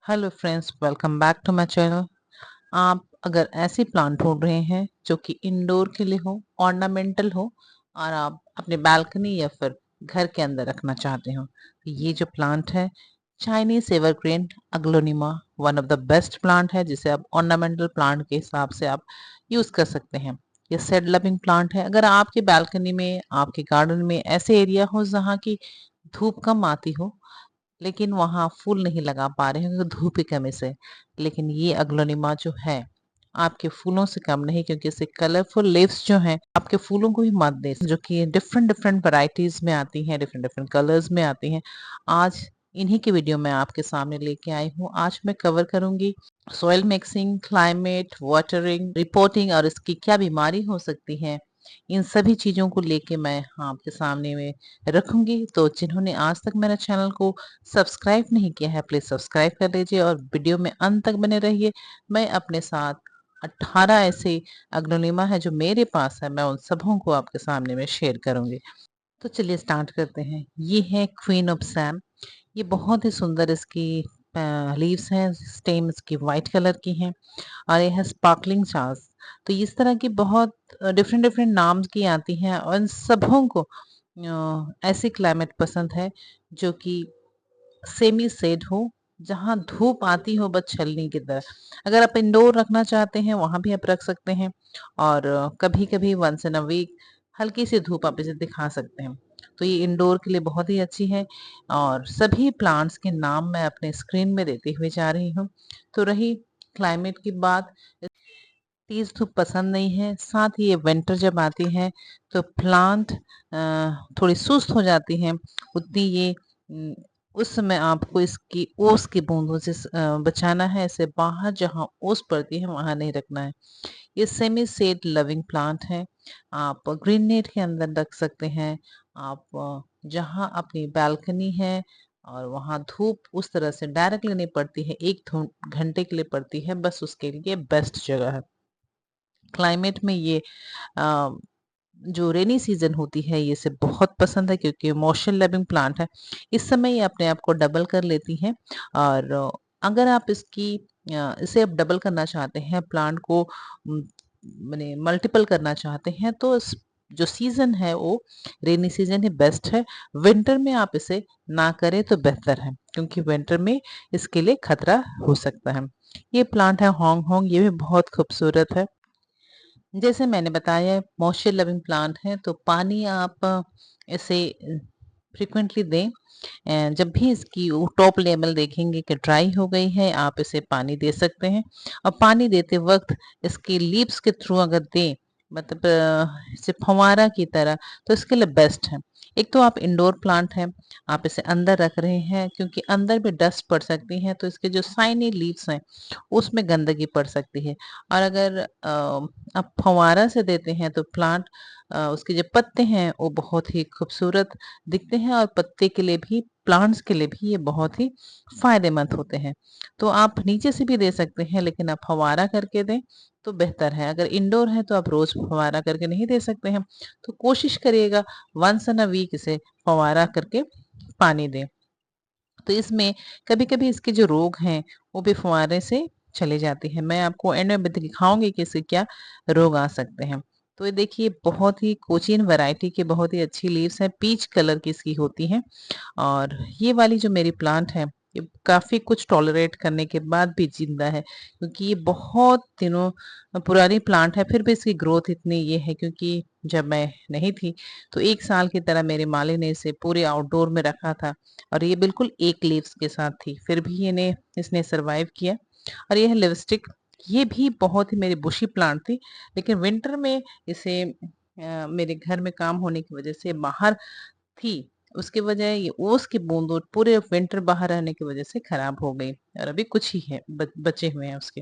Hello friends, welcome back to my channel. आप अगर ऐसी प्लांट ढूंढ रहे हैं जो कि इंडोर के लिए हो, ऑर्नामेंटल हो और आप अपने बालकनी या फिर घर के अंदर रखना चाहते हो, तो ये जो प्लांट है Chinese evergreen aglaonema one of the best plant है, जिसे आप ऑर्नामेंटल प्लांट के हिसाब से आप यूज कर सकते हैं। ये सेड लविंग प्लांट है। अगर आपके बालकनी में, आपके गार्डन में ऐसे एरिया हो जहाँ की धूप कम आती हो लेकिन वहाँ फूल नहीं लगा पा रहे हैं क्योंकि धूप की कमी से, लेकिन ये अग्लोनिमा जो है आपके फूलों से कम नहीं, क्योंकि इससे कलरफुल लीव्स जो हैं आपके फूलों को भी मत दे, जो कि डिफरेंट डिफरेंट वैरायटीज में आती हैं, डिफरेंट डिफरेंट कलर्स में आती हैं। आज इन्हीं की वीडियो मैं आपके सामने लेके आई हूँ। आज मैं कवर करूंगी soil mixing, climate, watering, reporting और इसकी क्या बीमारी हो सकती है। इन सभी चीजों को लेके मैं आपके सामने में रखूंगी। तो जिन्होंने आज तक मेरे चैनल को सब्सक्राइब नहीं किया है, प्लीज सब्सक्राइब कर लीजिए और वीडियो में अंत तक बने रहिए। मैं अपने साथ 18 ऐसे अग्लोनिमा है जो मेरे पास है, मैं उन सबों को आपके सामने में शेयर करूंगी। तो चलिए स्टार्ट करते हैं। ये है क्वीन ऑफ सैम। ये बहुत ही सुंदर इसकी लीव्स हैं। स्टेम इसकी वाइट कलर की हैं और ये है स्पार्कलिंग चार्स। तो इस तरह की बहुत डिफरेंट डिफरेंट नाम्स की आती हैं और इन सबों को ऐसी क्लाइमेट पसंद है जो कि सेमी सेड हो, जहाँ धूप आती हो बस छलनी की तरह। अगर आप इंडोर रखना चाहते हैं वहां भी आप रख सकते हैं और कभी कभी वंस इन अ वीक हल्की सी धूप आप इसे दिखा सकते हैं। तो ये इंडोर के लिए बहुत ही अच्छी है और सभी प्लांट्स के नाम मैं अपने स्क्रीन में देते हुए जा रही हूँ। तो रही क्लाइमेट की बात, तेज धूप पसंद नहीं है। साथ ही ये विंटर जब आती है तो प्लांट थोड़ी सुस्त हो जाती है। उतनी ये उस समय आपको इसकी ओस की बूंदों से बचाना है। इसे बाहर जहाँ ओस पड़ती है वहां नहीं रखना है। ये सेमी सेड लविंग प्लांट है। आप ग्रीन नेट के अंदर रख सकते हैं। आप जहाँ अपनी बालकनी है और वहां धूप उस तरह से डायरेक्टली नहीं पड़ती है, एक घंटे के लिए पड़ती है, बस उसके लिए बेस्ट जगह है। क्लाइमेट में ये अ, जो रेनी सीजन होती है ये इसे बहुत पसंद है क्योंकि मॉइस्चर लविंग प्लांट है। इस समय ये अपने आप को डबल कर लेती हैं और अगर आप इसे आप डबल करना चाहते हैं, प्लांट को माने मल्टीपल करना चाहते हैं, तो जो सीजन है वो रेनी सीजन ही बेस्ट है। विंटर में आप इसे ना करें तो बेहतर है, क्योंकि विंटर में इसके लिए खतरा हो सकता है। ये प्लांट है होंग होंग। ये भी बहुत खूबसूरत है। जैसे मैंने बताया मॉइस्चर लविंग प्लांट है, तो पानी आप इसे फ्रिक्वेंटली दें। जब भी इसकी टॉप लेवल देखेंगे कि ड्राई हो गई है, आप इसे पानी दे सकते हैं। और पानी देते वक्त इसकी लीव्स के थ्रू अगर दें, मतलब इसे फव्वारा की तरह, तो इसके लिए बेस्ट है। एक तो आप इंडोर प्लांट है, आप इसे अंदर रख रहे हैं क्योंकि अंदर भी डस्ट पड़ सकती है, तो इसके जो साइनी लीव्स हैं उसमें गंदगी पड़ सकती है। और अगर आप फव्वारा से देते हैं तो प्लांट उसके जो पत्ते हैं वो बहुत ही खूबसूरत दिखते हैं और पत्ते के लिए भी, प्लांट्स के लिए भी ये बहुत ही फायदेमंद होते हैं। तो आप नीचे से भी दे सकते हैं, लेकिन आप फव्वारा करके दें तो बेहतर है। अगर इंडोर है तो आप रोज फव्वारा करके नहीं दे सकते हैं, तो कोशिश करिएगा वंस इन अ वीक इसे फव्वारा करके पानी दें। तो इसमें कभी-कभी इसके जो रोग हैं वो भी फुहारे से चले जाते हैं। मैं आपको एंड में दिखाऊँगी कि इससे क्या रोग आ सकते हैं। तो ये देखिए बहुत ही कोचिन वैरायटी की बहुत ही अच्छी लीव्स हैं, पीच कलर की इसकी होती हैं। और ये वाली जो मेरी प्लांट है, ये काफ़ी कुछ टॉलरेट करने के बाद भी ज़िंदा है, क्योंकि ये बहुत दिनों पुरानी प्लांट है, फिर भी इसकी ग्रोथ इतनी ये है क्योंकि जब मैं नहीं थी, तो 1 साल की तरह मेरी माली ने इसे पूरे आउटडोर में रखा था और ये बिल्कुल एक लीव्स के साथ थी, फिर भी इसने सर्वाइव किया। और ये है लिपस्टिक। ये भी बहुत ही मेरी बुशी प्लांट थी, लेकिन विंटर में इसे मेरे घर में काम होने की वजह से बाहर थी, उसके वजह ये ओस की बूंदों पूरे विंटर बाहर रहने की वजह से खराब हो गई और अभी कुछ ही है बचे हुए हैं उसके।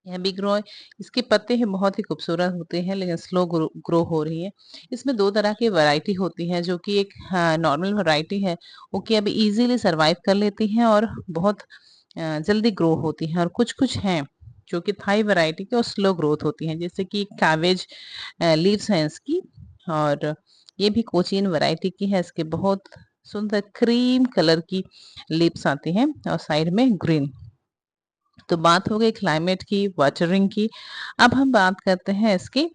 यह बिग रॉय, इसके पत्ते हैं बहुत ही खूबसूरत होते हैं, लेकिन स्लो ग्रो हो रही है। इसमें दो तरह की वैरायटी होती है, जो कि एक नॉर्मल वैरायटी है वो कि अभी इजीली सरवाइव कर लेती हैं और बहुत जल्दी ग्रो होती हैं, और कुछ कुछ हैं जो कि थाई वैरायटी की और स्लो ग्रोथ होती हैं, जैसे कि कैवेज लीव्स हैं इसकी। और ये भी कोचीन वैरायटी की है। इसके बहुत सुंदर क्रीम कलर की लीव्स आती हैं और साइड में ग्रीन। तो बात हो गई क्लाइमेट की, वाटरिंग की। अब हम बात करते हैं इसकी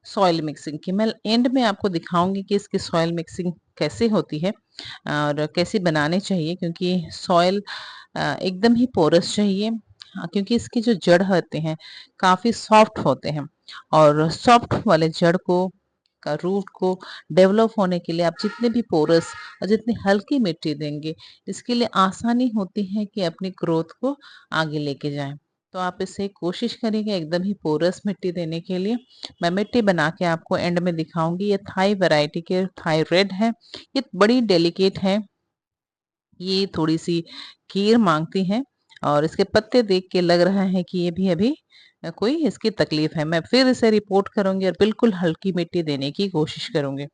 सॉइल मिक्सिंग की। मैं एंड में आपको दिखाऊंगी कि इसकी सॉइल मिक्सिंग कैसे होती है और कैसे बनाने चाहिए, क्योंकि सॉइल एकदम ही पोरस चाहिए। क्योंकि इसकी जो जड़ होते हैं काफी सॉफ्ट होते हैं, और सॉफ्ट वाले जड़ को का रूट को डेवलप होने के लिए आप जितने भी पोरस और जितनी हल्की मिट्टी देंगे, इसके लिए आसानी होती है कि अपनी ग्रोथ को आगे लेके जाएं। तो आप इसे कोशिश करेंगे एकदम ही पोरस मिट्टी देने के लिए। मैं मिट्टी बना के आपको एंड में दिखाऊंगी। ये थाई वैरायटी के थाई रेड है। ये बड़ी डेलिकेट है, ये थोड़ी सी कीर मांगती हैं, और इसके पत्ते देख के लग रहा है कि ये भी अभी कोई इसकी तकलीफ है। मैं फिर इसे रिपोर्ट करूंगी और बिल्कुल हल्की मिट्टी देने की कोशिश करूंगी।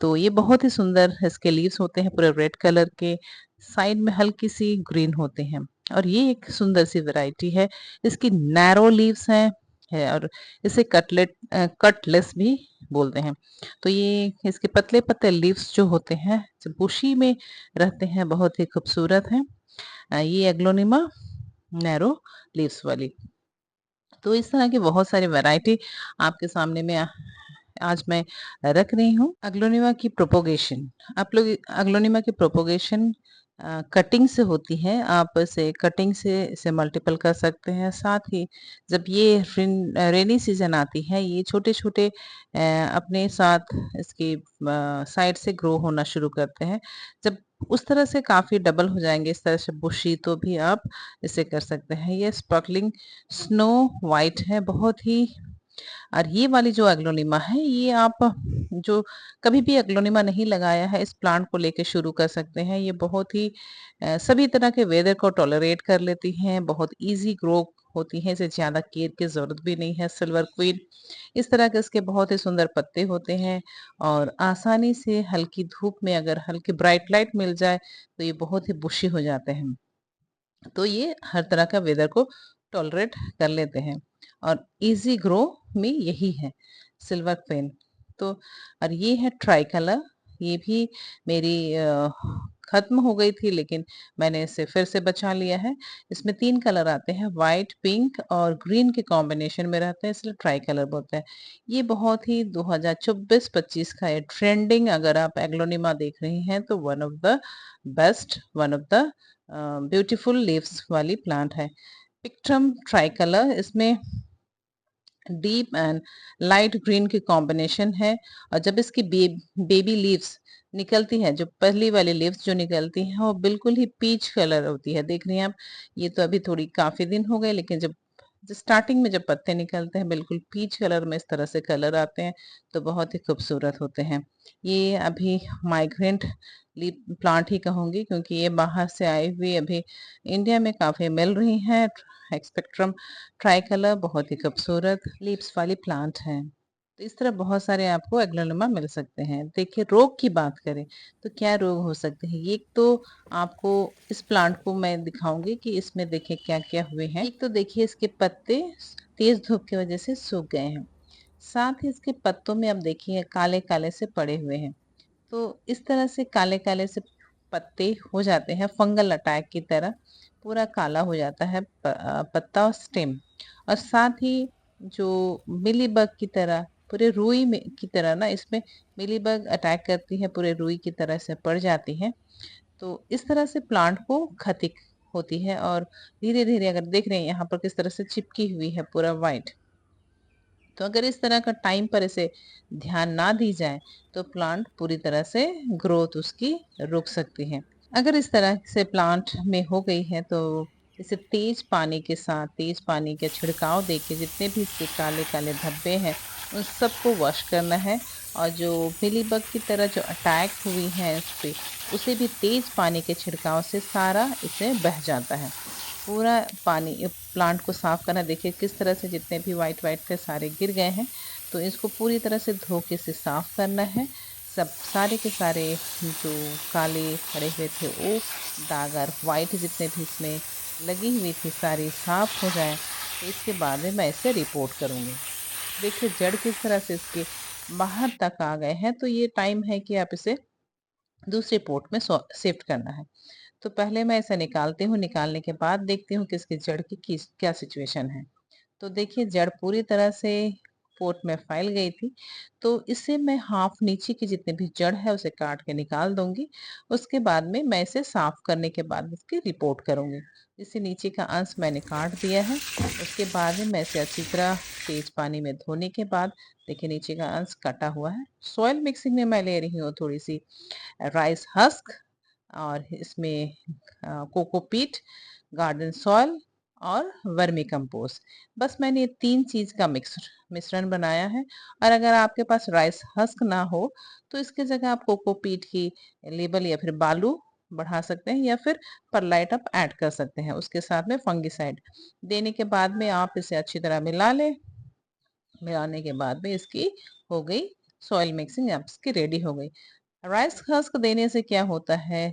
तो ये बहुत ही सुंदर इसके लीव्स होते हैं, पूरे रेड कलर के, साइड में हल्की सी ग्रीन होते हैं। और ये एक सुंदर सी वैरायटी है। इसकी नैरो लीव्स हैं और इसे कटलेस भी बोलते हैं। तो ये इसके पतले पतले लीव्स जो होते हैं, जो बुशी में रहते हैं, बहुत ही खूबसूरत हैं। ये एग्लोनिमा नैरो लीव्स वाली। तो इस तरह की बहुत सारी वैरायटी आपके सामने में आज मैं रख रही हूँ। अग्लोनिमा की प्रोपोगेशन, आप लोग अग्लोनिमा की प्रोपोगेशन कटिंग से होती है। आप इसे कटिंग से इसे मल्टीपल कर सकते हैं। साथ ही जब ये रेनी सीजन आती है, ये छोटे छोटे अपने साथ इसकी साइड से ग्रो होना शुरू करते हैं। जब उस तरह से काफी डबल हो जाएंगे इस तरह से बुशी, तो भी आप इसे कर सकते हैं। ये स्पार्कलिंग स्नो वाइट है बहुत ही। और ये वाली जो एग्लोनिमा है, ये आप जो कभी भी एग्लोनिमा नहीं लगाया है, इस प्लांट को लेके शुरू कर सकते हैं। ये बहुत ही सभी तरह के वेदर को टॉलरेट कर लेती हैं, बहुत इजी ग्रो होती हैं, इसे ज्यादा केयर की जरूरत भी नहीं है। सिल्वर क्वीन, इस तरह के इसके बहुत ही सुंदर पत्ते होते हैं, और आसानी से हल्की धूप में अगर हल्की ब्राइट लाइट मिल जाए तो ये बहुत ही बुशी हो जाते हैं। तो ये हर तरह का वेदर को टॉलरेट कर लेते हैं, और इजी ग्रो में यही है सिल्वर क्वीन। तो और ये है ट्राई कलर। ये भी मेरी खत्म हो गई थी, लेकिन मैंने इसे फिर से बचा लिया है। इसमें 3 कलर आते हैं, व्हाइट, पिंक और ग्रीन के कॉम्बिनेशन में रहते हैं, इसलिए ट्राई कलर बोलते हैं। ये बहुत ही 2024-25 का है ट्रेंडिंग। अगर आप एग्लोनिमा देख रही हैं तो one of the best, one of the beautiful leaves वाली प्लांट है। पिक्ट्रम ट्राई कलर, इसमें डीप एंड लाइट ग्रीन की कॉम्बिनेशन है। और जब इसकी बेबी लीव्स निकलती है, जो पहली वाली लीव्स जो निकलती हैं, वो बिल्कुल ही पीच कलर होती है। देख रही हैं आप, ये तो अभी थोड़ी काफी दिन हो गए, लेकिन जब स्टार्टिंग में जब पत्ते निकलते हैं बिल्कुल पीच कलर में इस तरह से कलर आते हैं, तो बहुत ही खूबसूरत होते हैं। ये अभी माइग्रेंट प्लांट ही कहूंगी, क्योंकि ये बाहर से आई हुई अभी इंडिया में काफी मिल रही हैं। एक्सपेक्ट्रम ट्राई कलर बहुत ही खूबसूरत लीव्स वाली प्लांट है। तो इस तरह बहुत सारे आपको एग्लोनिमा मिल सकते हैं। देखिए, रोग की बात करें तो क्या रोग हो सकते हैं। एक तो आपको इस प्लांट को मैं दिखाऊंगी कि इसमें देखिए क्या क्या हुए हैं। एक तो देखिए, इसके पत्ते तेज धूप की वजह से सूख गए हैं। साथ ही इसके पत्तों में अब देखिए काले काले से पड़े हुए हैं। तो इस तरह से काले काले से पत्ते हो जाते हैं, फंगल अटैक की तरह पूरा काला हो जाता है पत्ता और स्टेम। और साथ ही जो मिलीबग की तरह पूरे रुई में की तरह ना, इसमें मिलीबग अटैक करती है, पूरे रुई की तरह से पड़ जाती है। तो इस तरह से प्लांट को क्षति होती है। और धीरे धीरे अगर देख रहे हैं यहाँ पर किस तरह से चिपकी हुई है पूरा वाइट। तो अगर इस तरह का टाइम पर इसे ध्यान ना दी जाए, तो प्लांट पूरी तरह से ग्रोथ उसकी रुक सकती है। अगर इस तरह से प्लांट में हो गई है, तो इसे तेज पानी के साथ, तेज पानी के छिड़काव देके जितने भी इसके काले काले धब्बे हैं उन सबको वॉश करना है। और जो मिलीबग की तरह जो अटैक हुई है इस पे, उसे भी तेज पानी के छिड़काव से सारा इसे बह जाता है। पूरा पानी प्लांट को साफ करना। देखिए किस तरह से जितने भी वाइट वाइट थे सारे गिर गए हैं। तो इसको पूरी तरह से धो के से साफ करना है। सब सारे के सारे जो काले पड़े हुए थे वो दाग और वाइट जितने भी इसमें लगी हुई थी सारी साफ हो जाए, तो इसके बाद में मैं इसे रिपोर्ट करूँगी। देखिए जड़ किस तरह से इसके बाहर तक आ गए हैं। तो ये टाइम है कि आप इसे दूसरे पॉट में शिफ्ट करना है। तो पहले मैं इसे निकालती हूँ, निकालने के बाद देखती हूँ कि इसकी जड़ की क्या सिचुएशन है। तो देखिए जड़ पूरी तरह से पोट में फैल गई थी। तो इसे मैं हाफ नीचे की जितनी भी जड़ है उसे काट के निकाल दूंगी। उसके बाद में मैं इसे साफ करने के बाद इसकी रिपोर्ट करूंगी। इसे नीचे का अंश मैंने काट दिया है। उसके बाद में मैं इसे अच्छी तरह तेज पानी में धोने के बाद देखिए नीचे का अंश कटा हुआ है। सॉइल मिक्सिंग में मैं ले रही हूँ थोड़ी सी राइस हस्क और इसमें कोकोपीट, गार्डन सॉइल और वर्मी कंपोस्ट। बस मैंने ये 3 चीज़ का मिश्रण बनाया है। और अगर आपके पास राइस हस्क ना हो तो इसकी जगह आप कोकोपीट की लेबल या फिर बालू बढ़ा सकते हैं या फिर परलाइट आप ऐड कर सकते हैं। उसके साथ में फंगिसाइड देने के बाद में आप इसे अच्छी तरह मिला लें। मिलाने के बाद में इसकी हो गई सॉइल मिक्सिंग आपकी रेडी हो गई। राइस हस्क देने से क्या होता है,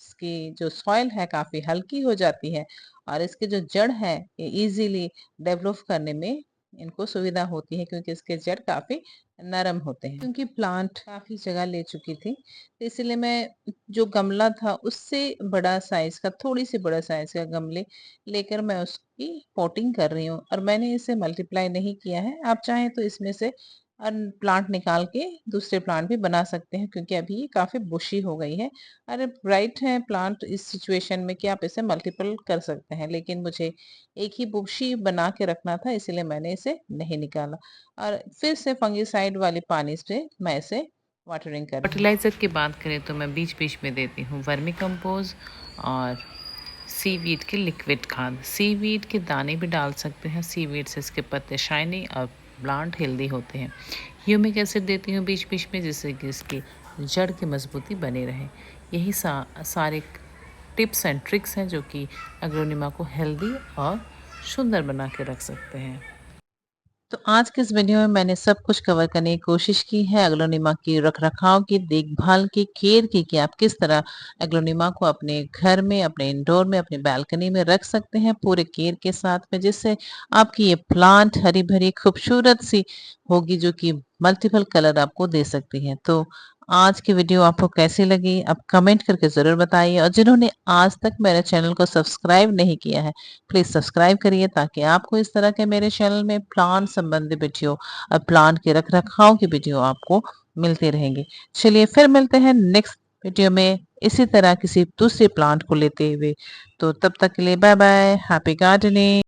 इसकी जो सॉइल है काफी हल्की हो जाती है और इसके जो जड़ है ये इजीली डेवलप करने में इनको सुविधा होती है, क्योंकि इसके जड़ काफी नरम होते हैं। क्योंकि प्लांट काफी जगह ले चुकी थी तो इसलिए मैं जो गमला था उससे बड़ा साइज का, थोड़ी सी बड़ा साइज का गमले लेकर मैं उसकी पोटिंग कर रही हूँ। और मैंने इसे मल्टीप्लाई नहीं किया है। आप चाहें तो इसमें से प्लांट निकाल के दूसरे प्लांट भी बना सकते हैं, क्योंकि अभी ये काफी बुशी हो गई है। अरे राइट है प्लांट इस सिचुएशन में कि आप इसे मल्टीपल कर सकते हैं, लेकिन मुझे एक ही बुशी बना के रखना था इसलिए मैंने इसे नहीं निकाला। और फिर से फंगिसाइड वाले पानी से मैं इसे वाटरिंग कर रही हूँ। फर्टिलाइज़र की बात करें तो मैं बीच बीच में देती हूँ वर्मी कंपोज और सीवीड की लिक्विड खाद। सीवीड के दाने भी डाल सकते हैं। सीवीड से इसके पत्ते शाइनी और प्लांट हेल्दी होते हैं। ह्यूमिक एसिड देती हूँ बीच बीच में, जिससे कि इसकी जड़ की मजबूती बनी रहे। यही सारे टिप्स एंड ट्रिक्स हैं जो कि एग्रोनिमा को हेल्दी और सुंदर बना के रख सकते हैं। तो आज के इस वीडियो में मैंने सब कुछ कवर करने की कोशिश की है। एग्लोनिमा की रखरखाव की, देखभाल की, केयर की कि आप किस तरह एग्लोनिमा को अपने घर में, अपने इंडोर में, अपनी बालकनी में रख सकते हैं पूरे केयर के साथ में, जिससे आपकी ये प्लांट हरी भरी खूबसूरत सी होगी जो कि मल्टीपल कलर आपको दे सकती है। तो आज की वीडियो आपको कैसी लगी आप कमेंट करके ज़रूर बताइए। और जिन्होंने आज तक मेरे चैनल को सब्सक्राइब नहीं किया है प्लीज सब्सक्राइब करिए, ताकि आपको इस तरह के मेरे चैनल में प्लांट संबंधी वीडियो और प्लांट के रख रखाव की वीडियो आपको मिलते रहेंगे। चलिए फिर मिलते हैं नेक्स्ट वीडियो में इसी तरह किसी दूसरे प्लांट को लेते हुए। तो तब तक के लिए बाय बाय, हैप्पी गार्डनिंग।